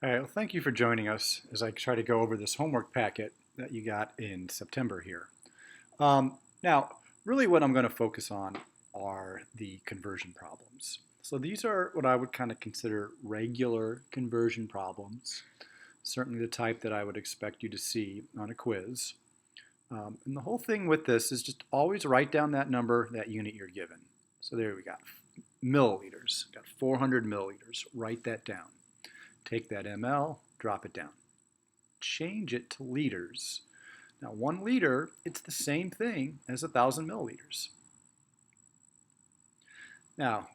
All right, well, thank you for joining us as I try to go over this homework packet that you got in September here. Now, really what I'm going to focus on are the conversion problems. So these are what I would kind of consider regular conversion problems, certainly the type that I would expect you to see on a quiz. And the whole thing with this is just always write down that number, that unit you're given. So there we got milliliters, got 400 milliliters, write that down. Take that ml, drop it down. Change it to liters. Now 1 liter, it's the same thing as 1,000 milliliters. Now,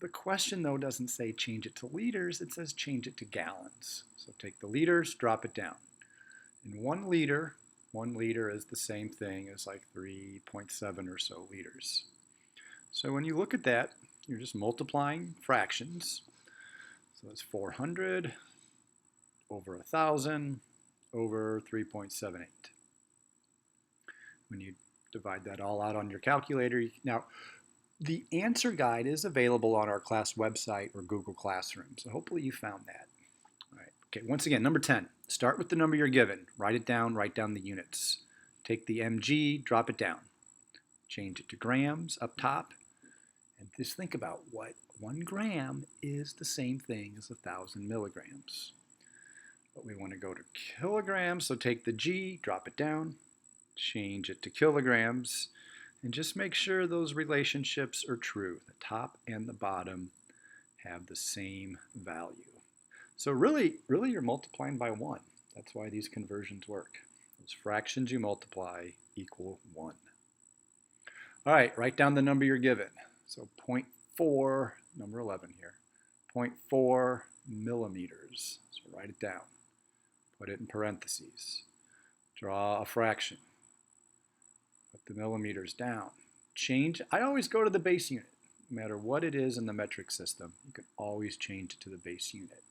the question though doesn't say change it to liters, it says change it to gallons. So take the liters, drop it down. In 1 liter is the same thing as like 3.7 or so liters. So when you look at that, you're just multiplying fractions. So that's 400 over 1,000 over 3.78. When you divide that all out on your calculator, now the answer guide is available on our class website or Google Classroom. So hopefully you found that. All right. Okay, once again, number 10. Start with the number you're given. Write it down, write down the units. Take the mg, drop it down. Change it to grams up top. And just think about what 1 gram is the same thing as 1,000 milligrams. But we want to go to kilograms, so take the G, drop it down, change it to kilograms, and just make sure those relationships are true. The top and the bottom have the same value. So really you're multiplying by 1. That's why these conversions work. Those fractions you multiply equal 1. All right, write down the number you're given. So 0.4, number 11 here, 0.4 millimeters. So write it down. Put it in parentheses. Draw a fraction. Put the millimeters down. Change. I always go to the base unit. No matter what it is in the metric system, you can always change it to the base unit.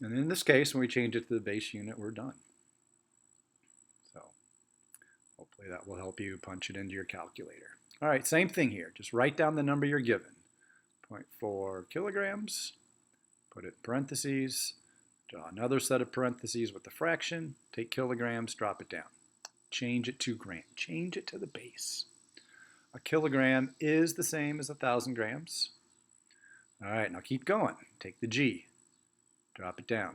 And in this case, when we change it to the base unit, we're done. So hopefully that will help you punch it into your calculator. All right, same thing here. Just write down the number you're given. 0.4 kilograms. Put it in parentheses. Draw another set of parentheses with the fraction. Take kilograms, drop it down. Change it to gram. Change it to the base. A kilogram is the same as 1,000 grams. All right, now keep going. Take the G. Drop it down.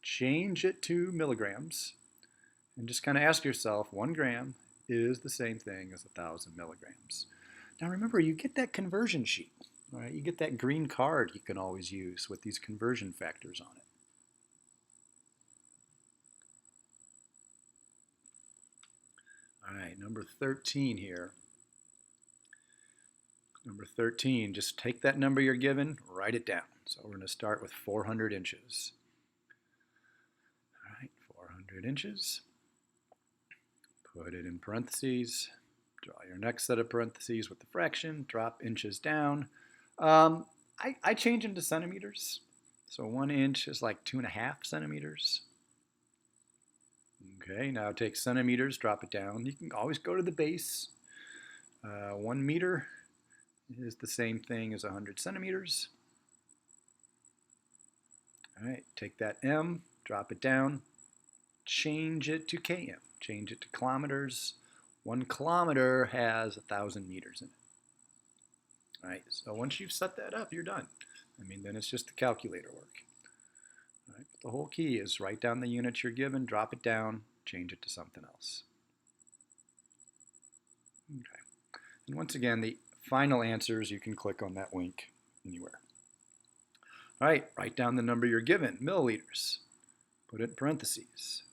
Change it to milligrams. And just kind of ask yourself, 1 gram is the same thing as 1,000 milligrams. Now remember, you get that conversion sheet. All right, you get that green card you can always use with these conversion factors on it. All right, number 13 here. Number 13, just take that number you're given, write it down. So we're going to start with 400 inches. All right, 400 inches. Put it in parentheses. Draw your next set of parentheses with the fraction. Drop inches down. I change them to centimeters. So 1 inch is like 2.5 centimeters. Okay, now take centimeters, drop it down. You can always go to the base. 1 meter is the same thing as 100 centimeters. All right, take that M, drop it down, change it to km, change it to kilometers. 1 kilometer has 1,000 meters in it. All right, so once you've set that up, you're done. I mean, then it's just the calculator work. All right, the whole key is write down the units you're given, drop it down, change it to something else. Okay, and once again, the final answers, you can click on that link anywhere. All right, write down the number you're given, milliliters. Put it in parentheses.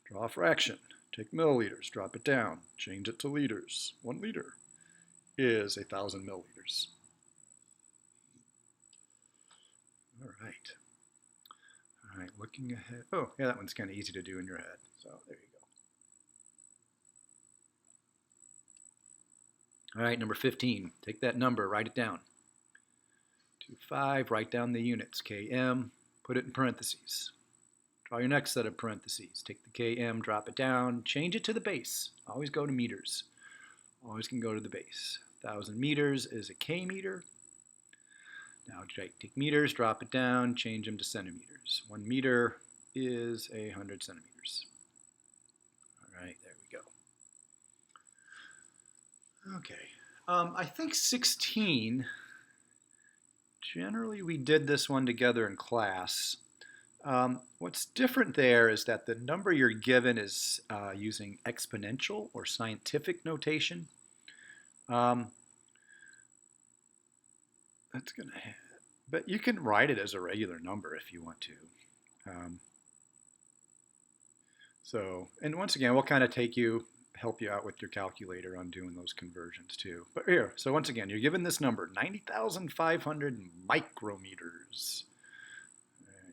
Draw a fraction. Take milliliters, drop it down, change it to liters. 1 liter is 1,000 milliliters. All right. All right, looking ahead. Oh, yeah, that one's kind of easy to do in your head. So there you go. All right, number 15. Take that number, write it down. 25, write down the units, km, put it in parentheses. Draw your next set of parentheses. Take the km, drop it down, change it to the base. Always go to meters. Always can go to the base. 1,000 meters is a k meter. Now take meters, drop it down, change them to centimeters. 1 meter is 100 centimeters. All right, there we go. Okay, I think 16, generally we did this one together in class. What's different there is that the number you're given is using exponential or scientific notation. That's going to have, but you can write it as a regular number if you want to. And once again, we'll kind of help you out with your calculator on doing those conversions too. But here, so once again, you're given this number, 90,500 micrometers.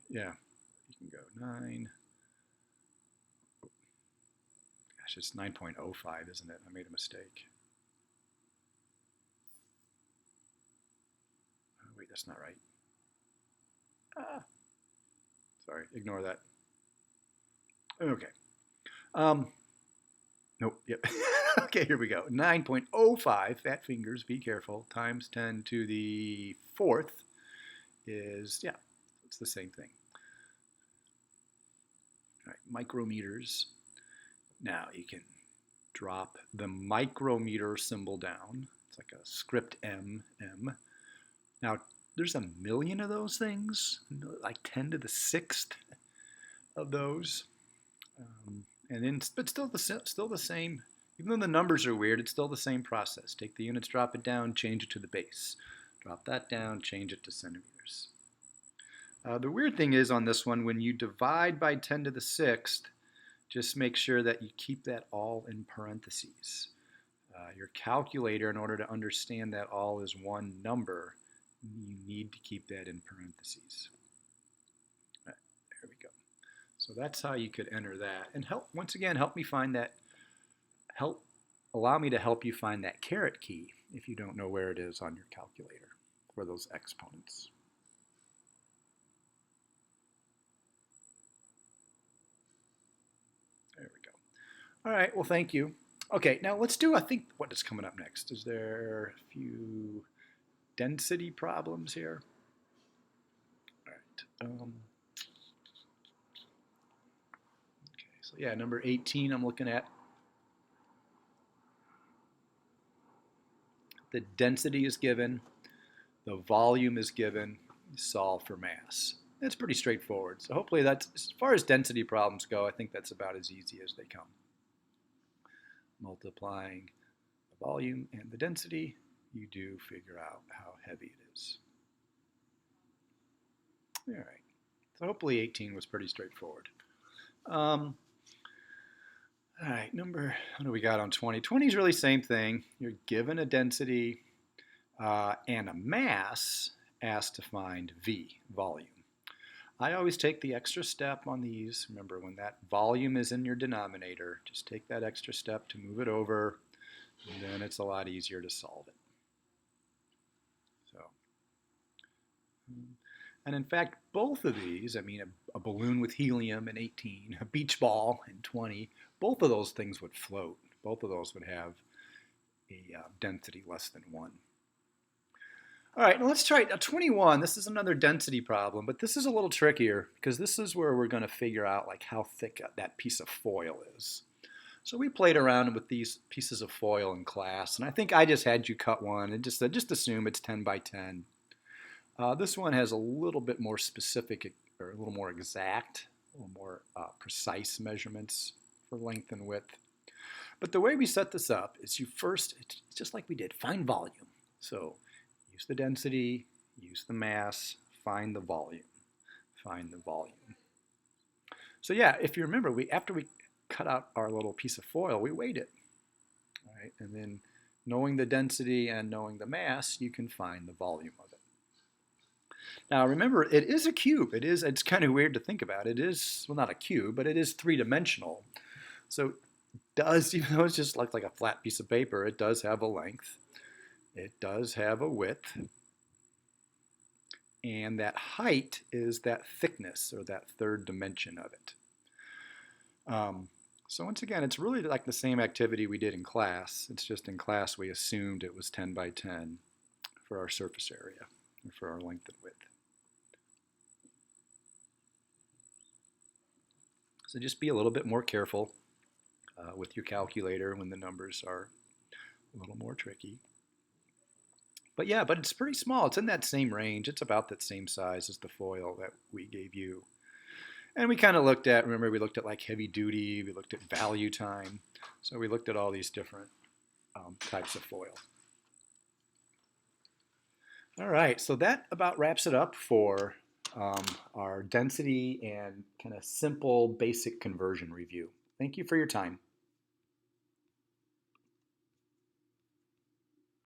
Yeah, you can go 9. Gosh, it's 9.05, isn't it? I made a mistake. Oh, wait, that's not right. Sorry, ignore that. Okay. Nope, yep. Okay, here we go. 9.05, fat fingers, be careful, times 10 to the 4th is, yeah, it's the same thing. All right, micrometers. Now you can drop the micrometer symbol down. It's like a script M. Now, there's 1 million of those things, like 10 to the 6th of those. And then, but still the same, even though the numbers are weird, it's still the same process. Take the units, drop it down, change it to the base. Drop that down, change it to centimeters. The weird thing is on this one, when you divide by 10 to the 6th, just make sure that you keep that all in parentheses. Your calculator, in order to understand that all is one number, you need to keep that in parentheses. All right, there we go. So that's how you could enter that. And once again, help me find that, allow me to help you find that caret key if you don't know where it is on your calculator for those exponents. There we go. All right, well, thank you. Okay, now let's do, I think, what is coming up next. Is there a few density problems here? All right. Okay, so yeah, number 18 I'm looking at. The density is given, the volume is given, solve for mass. It's pretty straightforward. So hopefully that's, as far as density problems go, I think that's about as easy as they come. Multiplying the volume and the density, you do figure out how heavy it is. All right, so hopefully 18 was pretty straightforward. All right, what do we got on 20? 20 is really the same thing. You're given a density and a mass asked to find V, volume. I always take the extra step on these. Remember, when that volume is in your denominator, just take that extra step to move it over, and then it's a lot easier to solve it. So, and in fact, both of these, I mean, a balloon with helium in 18, a beach ball in 20, both of those things would float. Both of those would have a density less than 1. All right, now let's try 21. This is another density problem, but this is a little trickier because this is where we're going to figure out like how thick that piece of foil is. So we played around with these pieces of foil in class, and I think I just had you cut one and just assume it's 10 by 10. This one has a little bit more specific or a little more exact, a little more precise measurements for length and width. But the way we set this up is it's just like we did, find volume. So use the density, use the mass, find the volume, find the volume. So yeah, if you remember, after we cut out our little piece of foil, we weighed it. All right, and then knowing the density and knowing the mass, you can find the volume of it. Now remember, it is a cube. It's kind of weird to think about. It is, well, not a cube, but it is three-dimensional. So it does, even though it's just like a flat piece of paper, it does have a length. It does have a width. And that height is that thickness, or that third dimension of it. So once again, it's really like the same activity we did in class. It's just in class we assumed it was 10 by 10 for our surface area. for our length and width. So just be a little bit more careful with your calculator when the numbers are a little more tricky. But yeah, but it's pretty small. It's in that same range. It's about that same size as the foil that we gave you. And we kind of looked at, remember we looked at like heavy duty, we looked at value time. So we looked at all these different types of foil. All right, so that about wraps it up for our density and kind of simple basic conversion review. Thank you for your time.